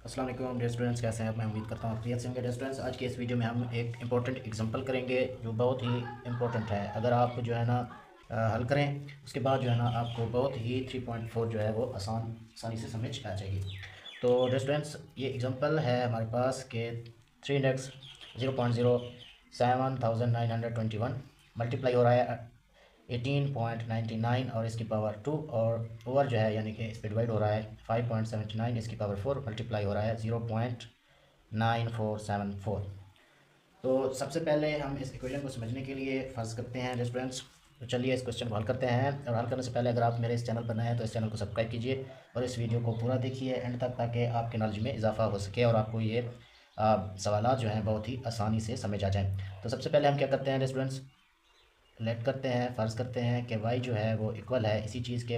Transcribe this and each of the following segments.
अस्सलाम वालेकुम dear students, कैसे हैं आप? मैं उम्मीद करता हूँ खैरियत से होंगे। डियर स्टूडेंट्स, आज के इस वीडियो में हम एक इंपॉर्टेंट एग्जांपल करेंगे जो बहुत ही इंपॉर्टेंट है। अगर आप जो है ना हल करें, उसके बाद जो है ना आपको बहुत ही 3.4 जो है वो आसानी से समझ आ जाएगी। तो डियर स्टूडेंट्स, ये एग्जांपल है हमारे पास के 3x 0.07921 मल्टीप्लाई हो रहा है 18.99 और इसकी पावर 2, और ओवर जो है यानी कि इस पर डिवाइड हो रहा है 5.79 इसकी पावर 4 मल्टीप्लाई हो रहा है 0.9474। तो सबसे पहले हम इस इक्वेशन को समझने के लिए फ़र्ज़ करते हैं स्टूडेंट्स। तो चलिए इस क्वेश्चन को हल करते हैं। और हल करने से पहले अगर आप मेरे इस चैनल पर नए हैं तो इस चैनल को सब्सक्राइब कीजिए और इस वीडियो को पूरा देखिए एंड तक, ताकि आपके नॉलेज में इजाफा हो सके और आपको ये सवाल जो हैं बहुत ही आसानी से समझ आ जाएँ। तो सबसे पहले हम क्या करते हैं स्टूडेंट्स, लेट करते हैं, फ़र्ज़ करते हैं कि y जो है वो इक्वल है इसी चीज़ के।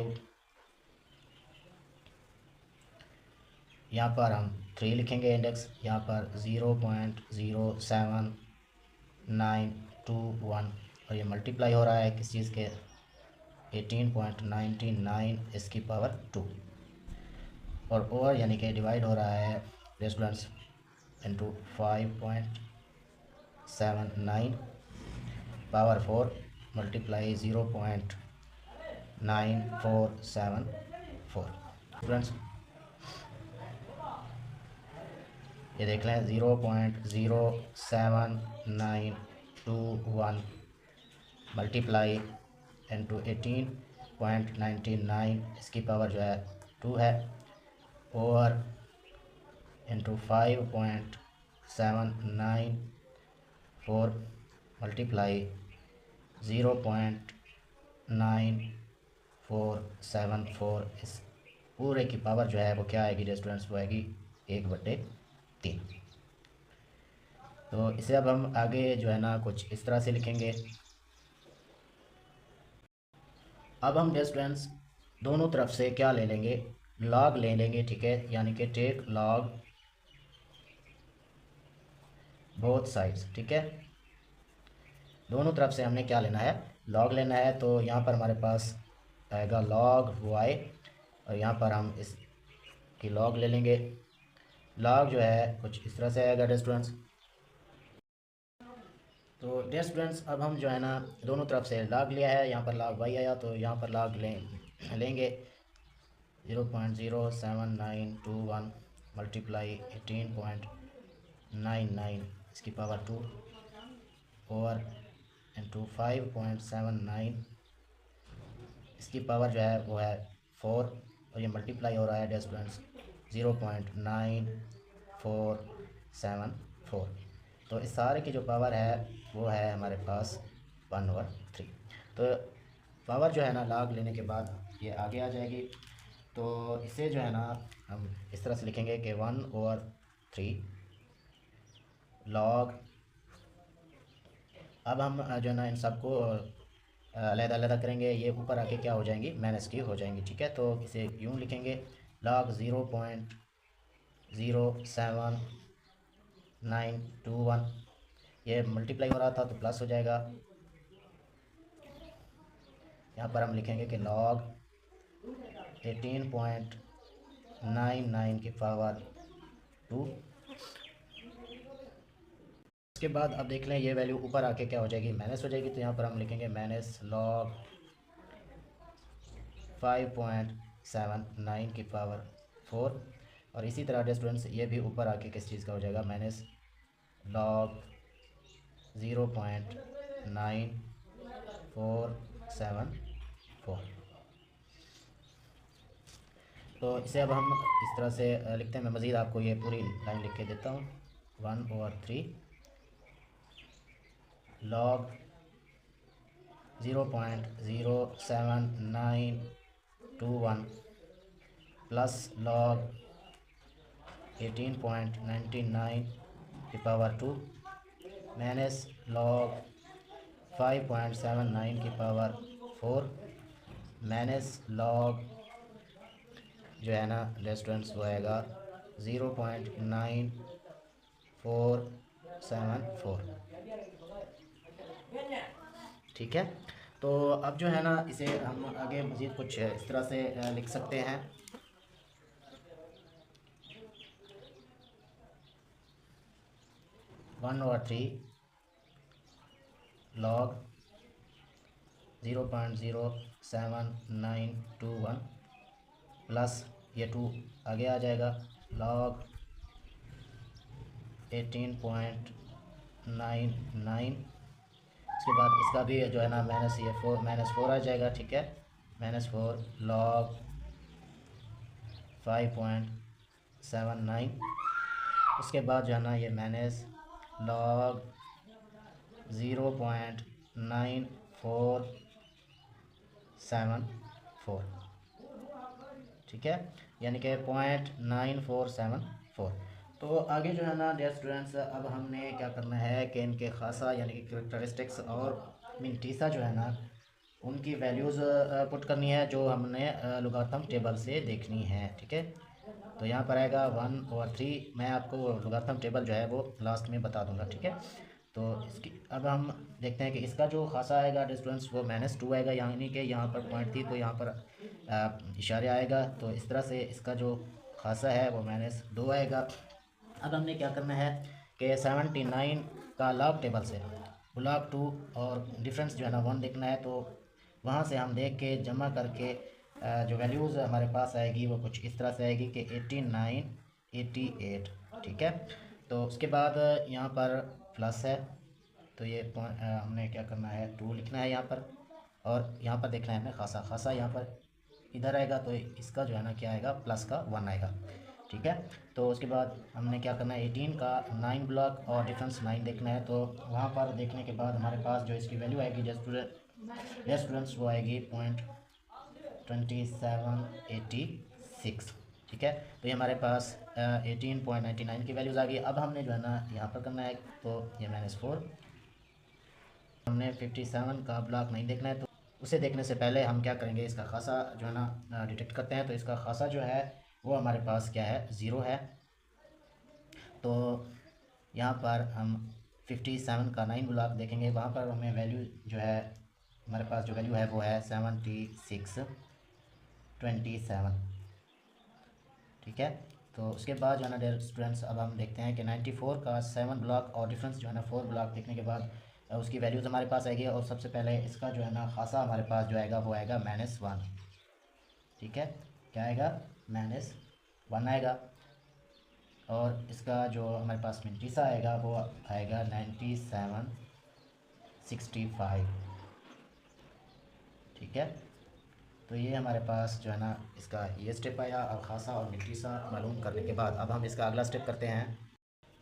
यहाँ पर हम 3 लिखेंगे इंडेक्स, यहाँ पर 0.07921 और ये मल्टीप्लाई हो रहा है किस चीज़ के 18.99 इसकी पावर 2, और ओवर यानी कि डिवाइड हो रहा है students into 5.79 power 4 multiply 0.9474। Students ये देख लें 0.07921 मल्टीप्लाई इंटू 18.99 इसकी पावर जो है 2 है, ओवर इंटू 5.794 मल्टीप्लाई 0.9474। इस पूरे की पावर जो है वो क्या आएगी स्टूडेंट्स, वो आएगी 1/3। तो इसे अब हम आगे जो है ना कुछ इस तरह से लिखेंगे। अब हम स्टूडेंट्स दोनों तरफ से क्या ले लेंगे, लॉग ले लेंगे, ठीक है, यानी कि टेक लॉग बोथ साइड्स, ठीक है। दोनों तरफ से हमने क्या लेना है, लॉग लेना है। तो यहाँ पर हमारे पास आएगा लॉग y और यहाँ पर हम इसकी लॉग ले लेंगे। लॉग जो है कुछ इस तरह से आएगा स्टूडेंट्स। तो डियर स्टूडेंट्स, अब हम जो है ना दोनों तरफ से लॉग लिया है, यहाँ पर लॉग y आया तो यहाँ पर लॉग लेंगे 0.07921 मल्टीप्लाई 18.99 इसकी पावर 2 ओवर इंटू 5.79 इसकी पावर जो है वो है 4, और ये मल्टीप्लाई हो रहा है स्टूडेंट्स 0.9474। तो इस सारे की जो पावर है वो है हमारे पास 1/3। तो पावर जो है ना लॉग लेने के बाद ये आगे आ जाएगी। तो इसे जो है ना हम इस तरह से लिखेंगे कि 1/3 लॉग। अब हम जो है ना इन सबको अलग-अलग करेंगे, ये ऊपर आके क्या हो जाएंगी, माइनस की हो जाएंगी, ठीक है। तो इसे यूँ लिखेंगे लॉग 0.07921, ये मल्टीप्लाई हो रहा था तो प्लस हो जाएगा। यहाँ पर हम लिखेंगे कि लॉग 18.99 की पावर 2। उसके बाद अब देख लें ये वैल्यू ऊपर आके क्या हो जाएगी, माइनस हो जाएगी। तो यहाँ पर हम लिखेंगे माइनस लॉग 5.79 की पावर 4, और इसी तरह स्टूडेंट्स ये भी ऊपर आके किस चीज़ का हो जाएगा, माइनस लॉग 0.9474। तो इसे अब हम इस तरह से लिखते हैं। मैं मज़ीद आपको ये पूरी लाइन लिख के देता हूँ। 1/3 लॉग 0.07921 प्लस लॉग 18.99 की पावर 2 माइनस लॉग 5.79 की पावर 4 माइनस लॉग जो है ना स्टूडेंट्स वो आएगा 0.9474, ठीक है। तो अब जो है ना इसे हम आगे मज़ीद कुछ इस तरह से लिख सकते हैं। 1/3 log 0.07921 प्लस ये 2 आगे आ जाएगा log 18.99। इसके बाद इसका भी जो है ना -4 आ जाएगा, ठीक है, -4 log 5.79। उसके बाद जो है ना ये log 0.9474, ठीक है, यानी कि 0.9474। तो आगे जो है ना डियर स्टूडेंट्स, अब हमने क्या करना है कि इनके खासा यानी कि कैरेक्टरिस्टिक्स और मिंटीसा जो है ना उनकी वैल्यूज़ पुट करनी है, जो हमने लॉगरिथम टेबल से देखनी है, ठीक है। तो यहाँ पर आएगा 1/3। मैं आपको लॉगरिथम टेबल जो है वो लास्ट में बता दूंगा, ठीक है। तो इसकी अब हम देखते हैं कि इसका जो खासा आएगा डिस्टेंस वो -2 आएगा, यानी कि यहाँ पर पॉइंट थी तो यहाँ पर इशारे आएगा, तो इस तरह से इसका जो खासा है वो -2 आएगा। अब हमने क्या करना है कि 79 का लॉग टेबल से ब्लॉक 2 और डिफरेंस जो है ना 1 देखना है, तो वहाँ से हम देख के जमा करके जो वैल्यूज़ हमारे पास आएगी वो कुछ इस तरह से आएगी कि 89 88, ठीक है। तो उसके बाद यहाँ पर प्लस है, तो ये हमने क्या करना है 2 लिखना है यहाँ पर, और यहाँ पर देखना है हमें खासा यहाँ पर इधर आएगा, तो इसका जो है ना क्या आएगा प्लस का 1 आएगा, ठीक है। तो उसके बाद हमने क्या करना है 18 का 9 ब्लॉक और डिफरेंस 9 देखना है, तो वहाँ पर देखने के बाद हमारे पास जो इसकी वैल्यू आएगी स्टूडेंट्स वो आएगी 0.2786, ठीक है। तो ये हमारे पास 18.99 की वैल्यूज़ आ गई। अब हमने जो है ना यहाँ पर करना है, तो ये -4 हमने 57 का ब्लॉक नहीं देखना है, तो उसे देखने से पहले हम क्या करेंगे, इसका खासा जो है ना डिटेक्ट करते हैं। तो इसका खासा जो है वो हमारे पास क्या है 0 है, तो यहाँ पर हम 57 का 9 ब्लॉक देखेंगे, वहाँ पर हमें वैल्यू जो है हमारे पास जो वैल्यू है वो है 7627, ठीक है। तो उसके बाद जो है ना डियर स्टूडेंट्स, अब हम देखते हैं कि 94 का 7 ब्लॉक और डिफरेंस जो है ना 4 ब्लॉक देखने के बाद उसकी वैल्यूज़ हमारे पास आएगी, और सबसे पहले इसका जो है ना खासा हमारे पास जो आएगा वो आएगा -1, ठीक है, क्या आएगा -1 आएगा, और इसका जो हमारे पास मिंटीसा आएगा वो आएगा 9765, ठीक है। तो ये हमारे पास जो है ना इसका ये स्टेप आया, और खासा और मिंटीसा मालूम करने के बाद अब हम इसका अगला स्टेप करते हैं।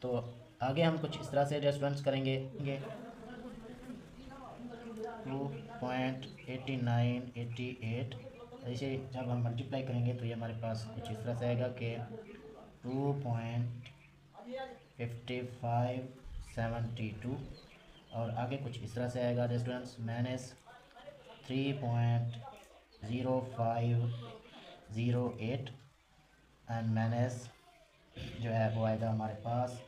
तो आगे हम कुछ इस तरह से रेस्टोरेंट्स करेंगे 2.8988, ऐसे जब हम मल्टीप्लाई करेंगे तो ये हमारे पास कुछ इस तरह से आएगा कि 2.5572, और आगे कुछ इस तरह से आएगा रेस्टोरेंट्स -3.0508 एंड जो है वो आएगा हमारे पास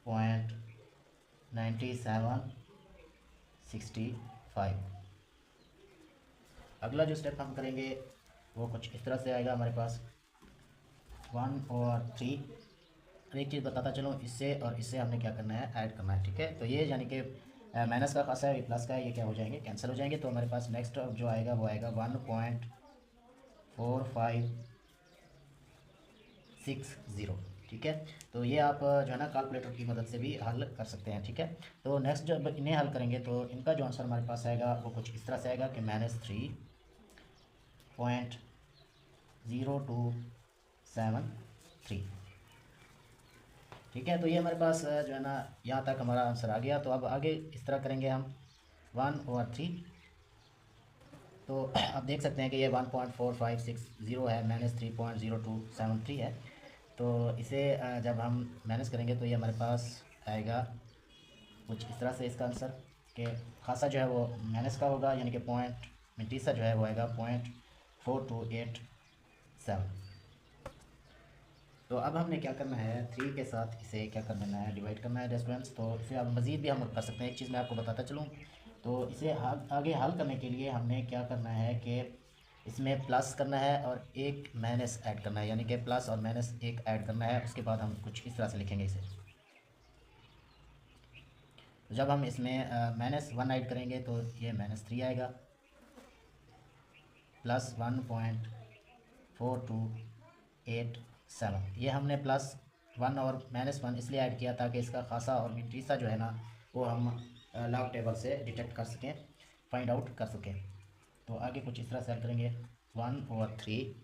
0.9765। अगला जो स्टेप हम करेंगे वो कुछ इस तरह से आएगा हमारे पास 1/3। एक चीज़ बताता चलूँ, इससे और इससे हमने क्या करना है ऐड करना है, ठीक है। तो ये यानी कि माइनस का खासा है, प्लस का है, ये क्या हो जाएंगे कैंसिल हो जाएंगे। तो हमारे पास नेक्स्ट जो आएगा वो आएगा 1.4560, ठीक है। तो ये आप जो है ना कैलकुलेटर की मदद से भी हल कर सकते हैं, ठीक है। तो नेक्स्ट जब इन्हें हल करेंगे तो इनका जो आंसर हमारे पास आएगा वो कुछ इस तरह से आएगा कि -3.0273, ठीक है। तो ये हमारे पास जो है ना यहाँ तक हमारा आंसर आ गया। तो अब आगे इस तरह करेंगे हम 1/3। तो आप देख सकते हैं कि ये 1.4560 है, -3.0273 है। तो इसे जब हम माइनस करेंगे तो ये हमारे पास आएगा कुछ इस तरह से इसका आंसर, कि खासा जो है वो माइनस का होगा, यानी कि पॉइंट मिंटीसा जो है वो आएगा 0.4287। तो अब हमने क्या करना है 3 के साथ इसे क्या कर देना है डिवाइड करना है स्टूडेंट्स। तो इसे अब मज़ीद भी हम कर सकते हैं। एक चीज़ मैं आपको बताता चलूँ, तो इसे आगे हल करने के लिए हमने क्या करना है कि इसमें प्लस करना है और एक माइनस ऐड करना है, यानी कि प्लस और माइनस एक ऐड करना है। उसके बाद हम कुछ इस तरह से लिखेंगे इसे, तो जब हम इसमें -1 ऐड करेंगे तो ये -3 आएगा, प्लस 1.4287। ये हमने +1 और -1 इसलिए ऐड किया ताकि इसका खासा और मीन हिस्सा जो है ना वो हम लॉग टेबल से डिटेक्ट कर सकें, फाइंड आउट कर सकें। तो आगे कुछ इस तरह से करेंगे, 1/3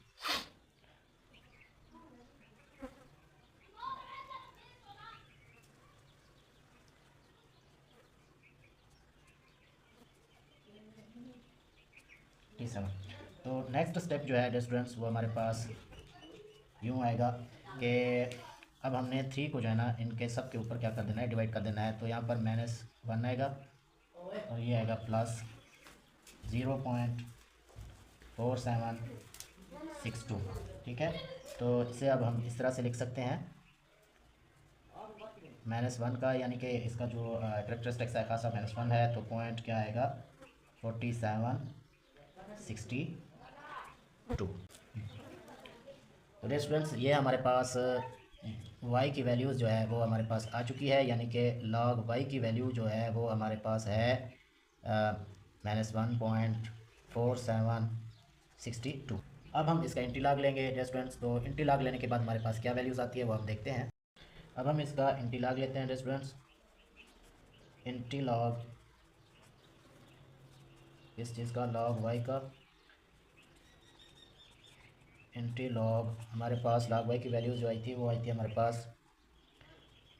7। तो नेक्स्ट स्टेप जो है स्टूडेंट्स वो हमारे पास यूँ आएगा कि अब हमने 3 को जो है ना इनके सब के ऊपर क्या कर देना है, डिवाइड कर देना है। तो यहाँ पर -1 आएगा और ये आएगा +0.4762, ठीक है। तो इसे अब हम इस तरह से लिख सकते हैं, -1 का यानी कि इसका जो करेक्टरिस्टिक्स है खासा -1 है, तो पॉइंट क्या आएगा 4762। तो स्टूडेंट्स ये हमारे पास y की वैल्यूज़ जो है वो हमारे पास आ चुकी है, यानी कि log y की वैल्यू जो है वो हमारे पास है -1.4762। अब हम इसका इंटीलॉग लेंगे स्टूडेंट्स। तो इंटीलॉग लेने के बाद हमारे पास क्या वैल्यूज़ आती है वो हम देखते हैं। अब हम इसका इंटीलॉग लेते हैं स्टूडेंट्स। इंटीलॉग इस चीज़ का log y का इंटीलॉग हमारे पास log y की वैल्यूज़ जो आई थी वो आई थी हमारे पास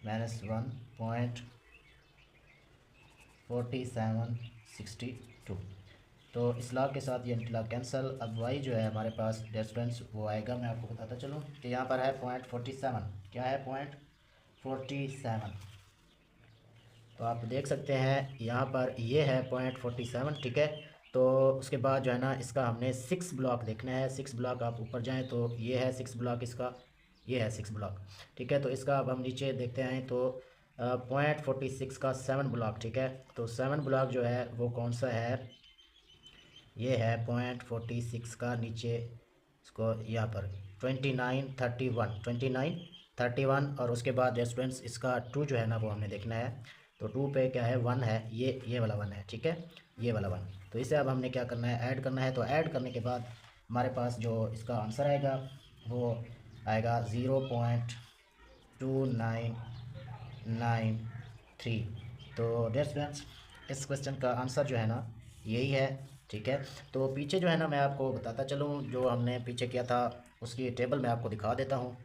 -1.4762। तो इस लॉग के साथ ये इंटीलॉग कैंसिल। अब y जो है हमारे पास स्टूडेंट्स वो आएगा, मैं आपको बताता चलूँ कि यहाँ पर है 0.47। क्या है 0.47? तो आप देख सकते हैं यहाँ पर ये है 0.47, ठीक है। तो उसके बाद जो है ना इसका हमने 6 ब्लॉक देखना है। 6 ब्लॉक आप ऊपर जाएं तो ये है 6 ब्लॉक, इसका ये है 6 ब्लॉक, ठीक है। तो इसका अब हम नीचे देखते हैं तो 0.46 का 7 ब्लॉक, ठीक है। तो 7 ब्लॉक जो है वो कौन सा है, ये है 0.46 का नीचे इसको यहाँ पर 2931 और उसके बाद स्टूडेंट्स इसका 2 जो है ना वो हमने देखना है। तो 2 पे क्या है 1 है, ये वाला 1 है, ठीक है, ये वाला 1। तो इसे अब हमने क्या करना है, ऐड करना है। तो ऐड करने के बाद हमारे पास जो इसका आंसर आएगा वो आएगा 0.2993। तो डियर स्टूडेंट्स इस क्वेश्चन का आंसर जो है ना यही है, ठीक है। तो पीछे जो है ना मैं आपको बताता चलूँ, जो हमने पीछे किया था उसकी टेबल मैं आपको दिखा देता हूँ।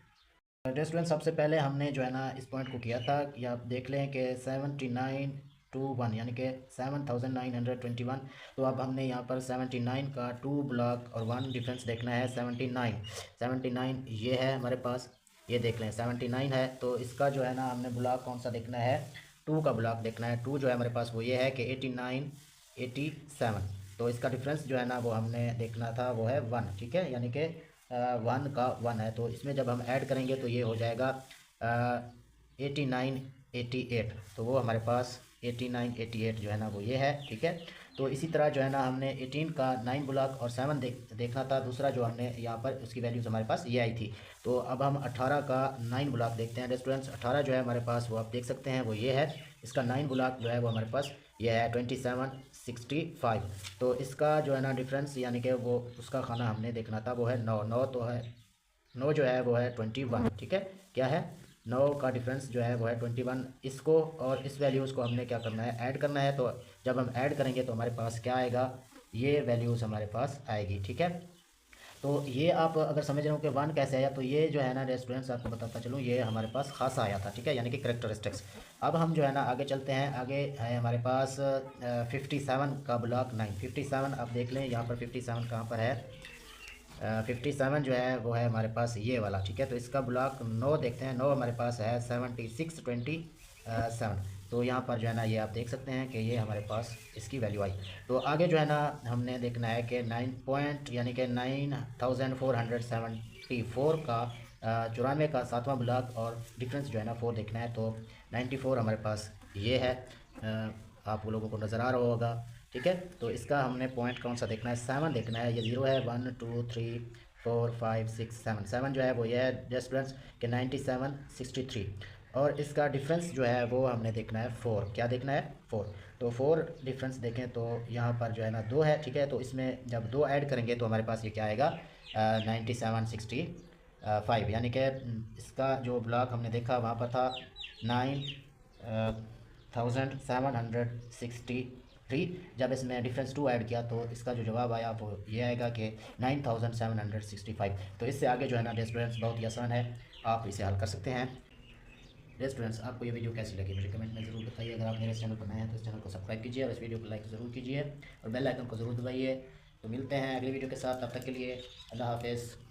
डियर स्टूडेंट सबसे पहले हमने जो है ना इस पॉइंट को किया था कि आप देख लें कि 7921 यानी कि 7921। तो अब हमने यहाँ पर 79 का 2 ब्लॉक और 1 डिफरेंस देखना है। 79 ये है हमारे पास, ये देख लें 79 है। तो इसका जो है ना हमने ब्लॉक कौन सा देखना है, 2 का ब्लॉक देखना है। 2 जो है हमारे पास वो ये है कि 89 87। तो इसका डिफरेंस जो है ना वो हमने देखना था वो है 1, ठीक है, यानी कि 1 का 1 है। तो इसमें जब हम ऐड करेंगे तो ये हो जाएगा 89 88। तो वो हमारे पास 89 88 जो है ना वो ये है, ठीक है। तो इसी तरह जो है ना हमने 18 का 9 ब्लॉक और 7 देखना था दूसरा, जो हमने यहाँ पर उसकी वैल्यूज़ हमारे पास ये आई थी। तो अब हम 18 का 9 ब्लॉक देखते हैं स्टूडेंट्स। 18 जो है हमारे पास वो आप देख सकते हैं वो ये है, इसका 9 ब्लॉक जो है वो हमारे पास ये है 2765। तो इसका जो है ना डिफरेंस यानी कि वो उसका खाना हमने देखना था वो है 9 तो है 9 जो है वो है 21, ठीक है। क्या है 9 का डिफरेंस जो है वो है 21। इसको और इस वैल्यूज़ को हमने क्या करना है, ऐड करना है। तो जब हम ऐड करेंगे तो हमारे पास क्या आएगा, ये वैल्यूज़ हमारे पास आएगी, ठीक है। तो ये आप अगर समझ रहे हो कि 1 कैसे आया, तो ये जो है ना स्टूडेंट्स आपको बताता चलूँ ये हमारे पास खासा आया था, ठीक है, यानी कि करेक्टरिस्टिक्स। अब हम जो है ना आगे चलते हैं। आगे है हमारे पास 57 का ब्लॉक 9। 57 आप देख लें यहाँ पर 57 कहाँ पर है, 57 जो है वो है हमारे पास ये वाला, ठीक है। तो इसका ब्लॉक 9 देखते हैं। 9 हमारे पास है 7627। तो यहाँ पर जो है ना ये आप देख सकते हैं कि ये हमारे पास इसकी वैल्यू आई। तो आगे जो है ना हमने देखना है कि 9 पॉइंट यानी कि 9474 का 94 का 7वां ब्लॉक और डिफरेंस जो है ना 4 देखना है। तो 94 हमारे पास ये है, आप लोगों को नज़र आ रहा होगा, ठीक है। तो इसका हमने पॉइंट कौन सा देखना है, 7 देखना है। ये 0 है, 1 2 3 4 5 6 7 7 जो है वो ये है स्टूडेंट्स के 9763। और इसका डिफरेंस जो है वो हमने देखना है 4। क्या देखना है? 4। तो 4 डिफरेंस देखें तो यहाँ पर जो है ना 2 है, ठीक है। तो इसमें जब 2 ऐड करेंगे तो हमारे पास ये क्या आएगा? 9765, यानी कि इसका जो ब्लॉक हमने देखा वहाँ पर था 9763। जब इसमें डिफरेंस 2 ऐड किया तो इसका जो जवाब आया वो ये आएगा कि 9765। तो इससे आगे जो है ना स्टूडेंट्स बहुत ही आसान है, आप इसे हल कर सकते हैं। स्टूडेंट्स, आपको ये वीडियो कैसी लगी मुझे कमेंट में ज़रूर बताइए। अगर आप मेरे इस चैनल पर नए हैं तो इस चैनल को सब्सक्राइब कीजिए और इस वीडियो को लाइक ज़रूर कीजिए और बेल आइकन को ज़रूर दबाइए। तो मिलते हैं अगली वीडियो के साथ, तब तक के लिए अल्लाह हाफिज़।